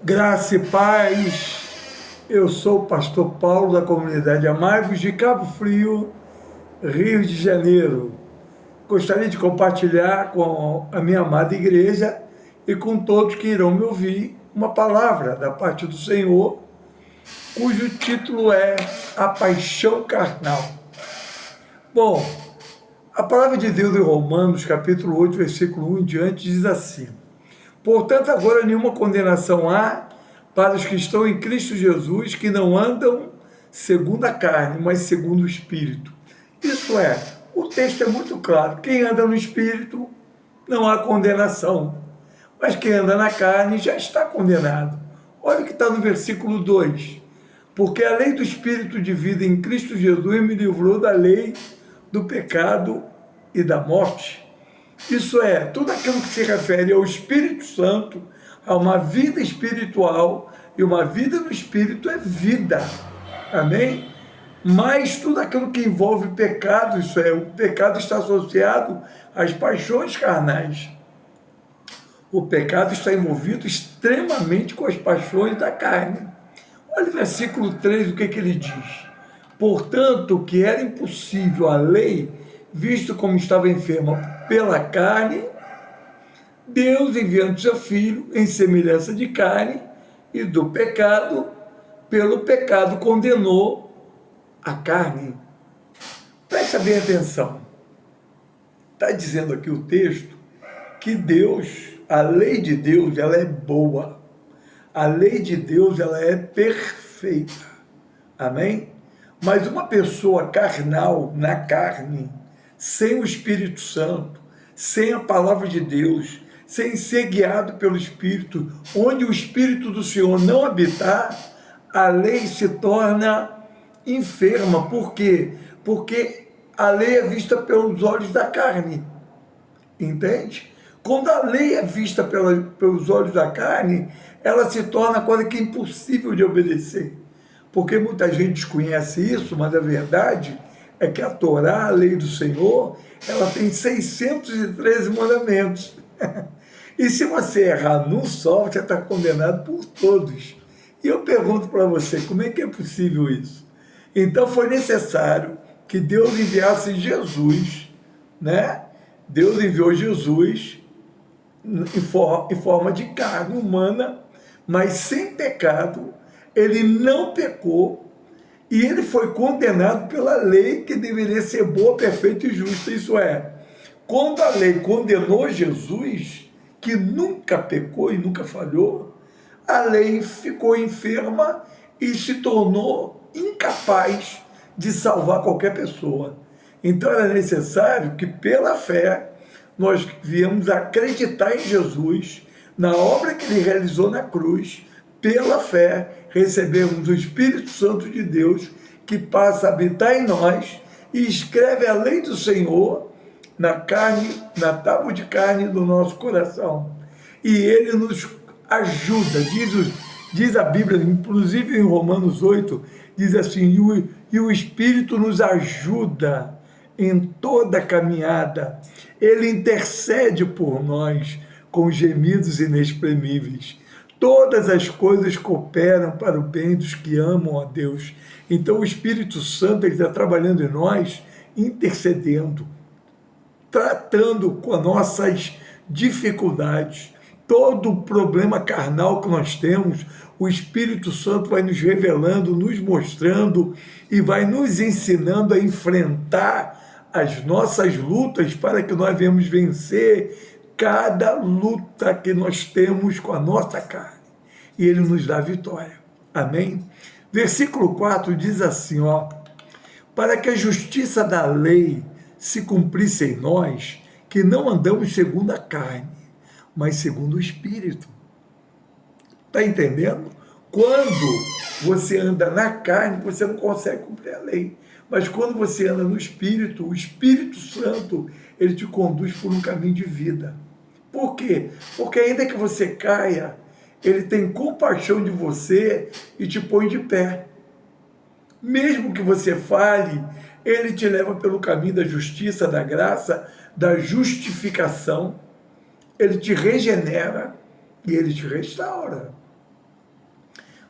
Graça e paz, eu sou o pastor Paulo da comunidade Amai-vos de Cabo Frio, Rio de Janeiro. Gostaria de compartilhar com a minha amada igreja e com todos que irão me ouvir uma palavra da parte do Senhor, cujo título é A Paixão Carnal. Bom, a palavra de Deus em Romanos, capítulo 8, versículo 1 em diante, diz assim: portanto, agora nenhuma condenação há para os que estão em Cristo Jesus, que não andam segundo a carne, mas segundo o Espírito. Isso é, o texto é muito claro. Quem anda no Espírito, não há condenação. Mas quem anda na carne já está condenado. Olha o que está no versículo 2. Porque a lei do Espírito de vida em Cristo Jesus me livrou da lei do pecado e da morte. Isso é, tudo aquilo que se refere ao Espírito Santo, a uma vida espiritual, e uma vida no Espírito é vida, amém? Mas tudo aquilo que envolve pecado, isso é, o pecado está associado às paixões carnais. O pecado está envolvido extremamente com as paixões da carne. Olha o versículo 3, o que ele diz? Portanto, que era impossível a lei, visto como estava enferma pela carne, Deus, enviando seu Filho em semelhança de carne e do pecado, pelo pecado condenou a carne. Presta bem atenção. Está dizendo aqui o texto que Deus, a lei de Deus, ela é boa. A lei de Deus, ela é perfeita. Amém? Mas uma pessoa carnal, na carne, sem o Espírito Santo, sem a palavra de Deus, sem ser guiado pelo Espírito, onde o Espírito do Senhor não habitar, a lei se torna enferma. Por quê? Porque a lei é vista pelos olhos da carne. Entende? Quando a lei é vista pelos olhos da carne, ela se torna quase que impossível de obedecer. Porque muita gente desconhece isso, mas a verdade é que a Torá, a lei do Senhor, ela tem 613 mandamentos. E se você errar num só, você está condenado por todos. E eu pergunto para você, como é que é possível isso? Então foi necessário que Deus enviasse Jesus, né? Deus enviou Jesus em forma de carne humana, mas sem pecado. Ele não pecou e ele foi condenado pela lei que deveria ser boa, perfeita e justa. Isso é, quando a lei condenou Jesus, que nunca pecou e nunca falhou, a lei ficou enferma e se tornou incapaz de salvar qualquer pessoa. Então era necessário que pela fé nós viemos acreditar em Jesus, na obra que ele realizou na cruz. Pela fé, recebemos o Espírito Santo de Deus, que passa a habitar em nós e escreve a lei do Senhor na carne, na tábua de carne do nosso coração. E ele nos ajuda, diz a Bíblia, inclusive em Romanos 8, diz assim, e o Espírito nos ajuda em toda a caminhada. Ele intercede por nós com gemidos inexprimíveis. Todas as coisas cooperam para o bem dos que amam a Deus. Então o Espírito Santo está trabalhando em nós, intercedendo, tratando com as nossas dificuldades. Todo o problema carnal que nós temos, o Espírito Santo vai nos revelando, nos mostrando e vai nos ensinando a enfrentar as nossas lutas para que nós venhamos vencer cada luta que nós temos com a nossa carne. E ele nos dá vitória. Amém? Versículo 4 diz assim, ó, para que a justiça da lei se cumprisse em nós, que não andamos segundo a carne, mas segundo o Espírito. Está entendendo? Quando você anda na carne, você não consegue cumprir a lei. Mas quando você anda no Espírito, o Espírito Santo, ele te conduz por um caminho de vida. Por quê? Porque ainda que você caia, ele tem compaixão de você e te põe de pé. Mesmo que você fale, ele te leva pelo caminho da justiça, da graça, da justificação. Ele te regenera e ele te restaura.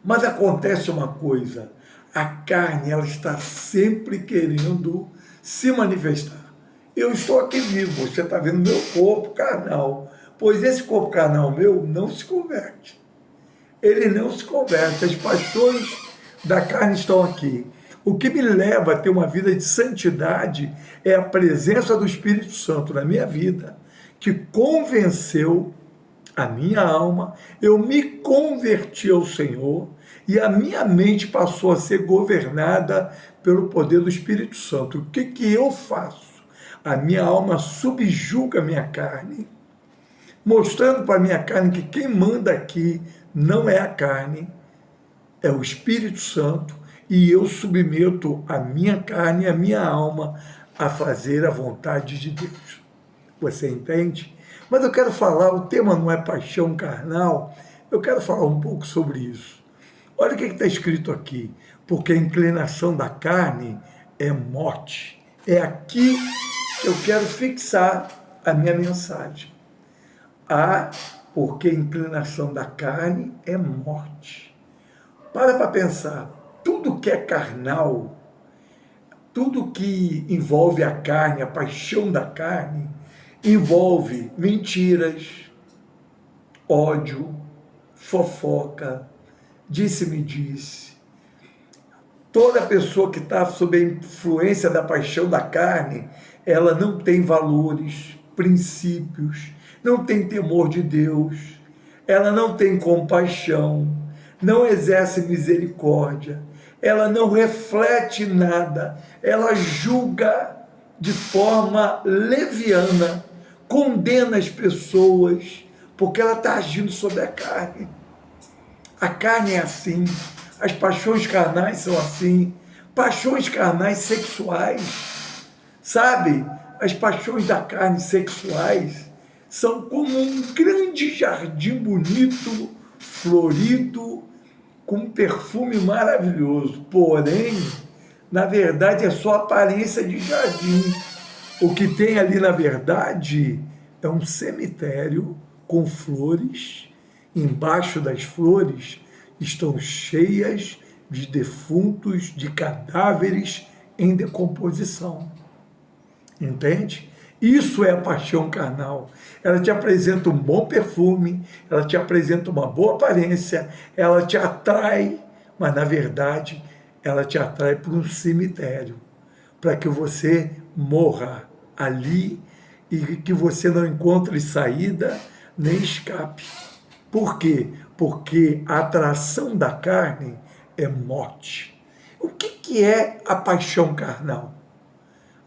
Mas acontece uma coisa, a carne ela está sempre querendo se manifestar. Eu estou aqui vivo, você está vendo meu corpo carnal, pois esse corpo carnal meu não se converte. Ele não se converte, as paixões da carne estão aqui. O que me leva a ter uma vida de santidade é a presença do Espírito Santo na minha vida, que convenceu a minha alma, eu me converti ao Senhor e a minha mente passou a ser governada pelo poder do Espírito Santo. O que eu faço? A minha alma subjuga a minha carne, mostrando para a minha carne que quem manda aqui não é a carne, é o Espírito Santo, e eu submeto a minha carne e a minha alma a fazer a vontade de Deus. Você entende? Mas eu quero falar, o tema não é paixão carnal, eu quero falar um pouco sobre isso. Olha o que está escrito aqui, porque a inclinação da carne é morte. É aqui que eu quero fixar a minha mensagem. Porque a inclinação da carne é morte. Para pensar, tudo que é carnal, tudo que envolve a carne, a paixão da carne, envolve mentiras, ódio, fofoca, disse-me-disse. Toda pessoa que está sob a influência da paixão da carne, ela não tem valores, princípios, não tem temor de Deus, ela não tem compaixão, não exerce misericórdia, ela não reflete nada, ela julga de forma leviana, condena as pessoas, porque ela está agindo sobre a carne. A carne é assim, as paixões carnais são assim, paixões carnais sexuais, sabe? As paixões da carne sexuais são como um grande jardim bonito, florido, com um perfume maravilhoso, porém, na verdade, é só aparência de jardim. O que tem ali, na verdade, é um cemitério com flores. Embaixo das flores estão cheias de defuntos, de cadáveres em decomposição. Entende? Isso é a paixão carnal. Ela te apresenta um bom perfume, ela te apresenta uma boa aparência, ela te atrai, mas na verdade ela te atrai para um cemitério, para que você morra ali e que você não encontre saída nem escape. Por quê? Porque a atração da carne é morte. O que é a paixão carnal?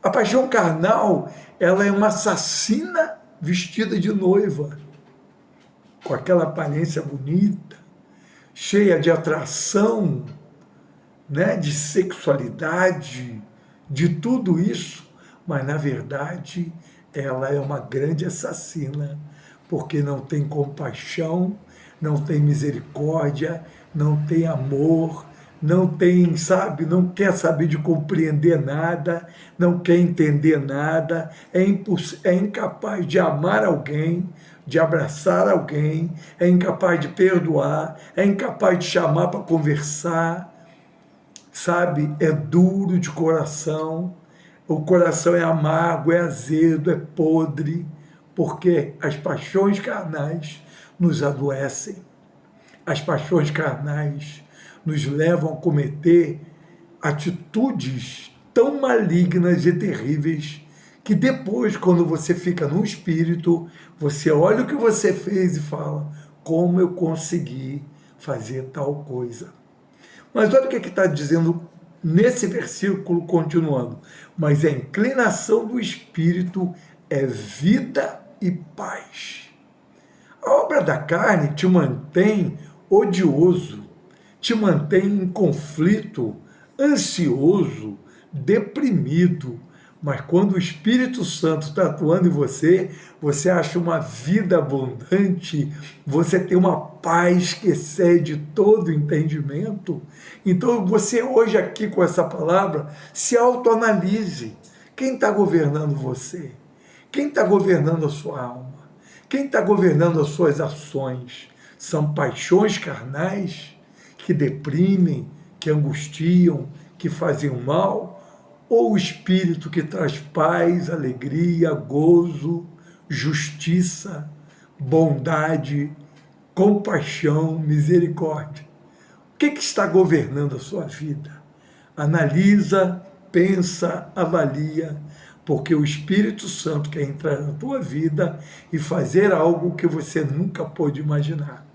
A paixão carnal, ela é uma assassina vestida de noiva, com aquela aparência bonita, cheia de atração, né, de sexualidade, de tudo isso, mas na verdade ela é uma grande assassina, porque não tem compaixão, não tem misericórdia, não tem amor, não tem, sabe, não quer saber de compreender nada, não quer entender nada, é incapaz de amar alguém, de abraçar alguém, é incapaz de perdoar, é incapaz de chamar para conversar, sabe, é duro de coração, o coração é amargo, é azedo, é podre, porque as paixões carnais nos adoecem, as paixões carnais nos levam a cometer atitudes tão malignas e terríveis que depois, quando você fica no espírito, você olha o que você fez e fala, como eu consegui fazer tal coisa. Mas olha o que está dizendo nesse versículo, continuando. Mas a inclinação do espírito é vida e paz. A obra da carne te mantém odioso, te mantém em conflito, ansioso, deprimido. Mas quando o Espírito Santo está atuando em você, você acha uma vida abundante, você tem uma paz que excede todo entendimento. Então você hoje aqui com essa palavra, se autoanalise. Quem está governando você? Quem está governando a sua alma? Quem está governando as suas ações? São paixões carnais que deprimem, que angustiam, que fazem o mal, ou o Espírito que traz paz, alegria, gozo, justiça, bondade, compaixão, misericórdia? O que está governando a sua vida? Analisa, pensa, avalia, porque o Espírito Santo quer entrar na tua vida e fazer algo que você nunca pôde imaginar.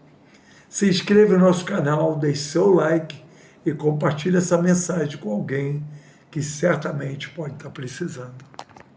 Se inscreva no nosso canal, deixe seu like e compartilhe essa mensagem com alguém que certamente pode estar precisando.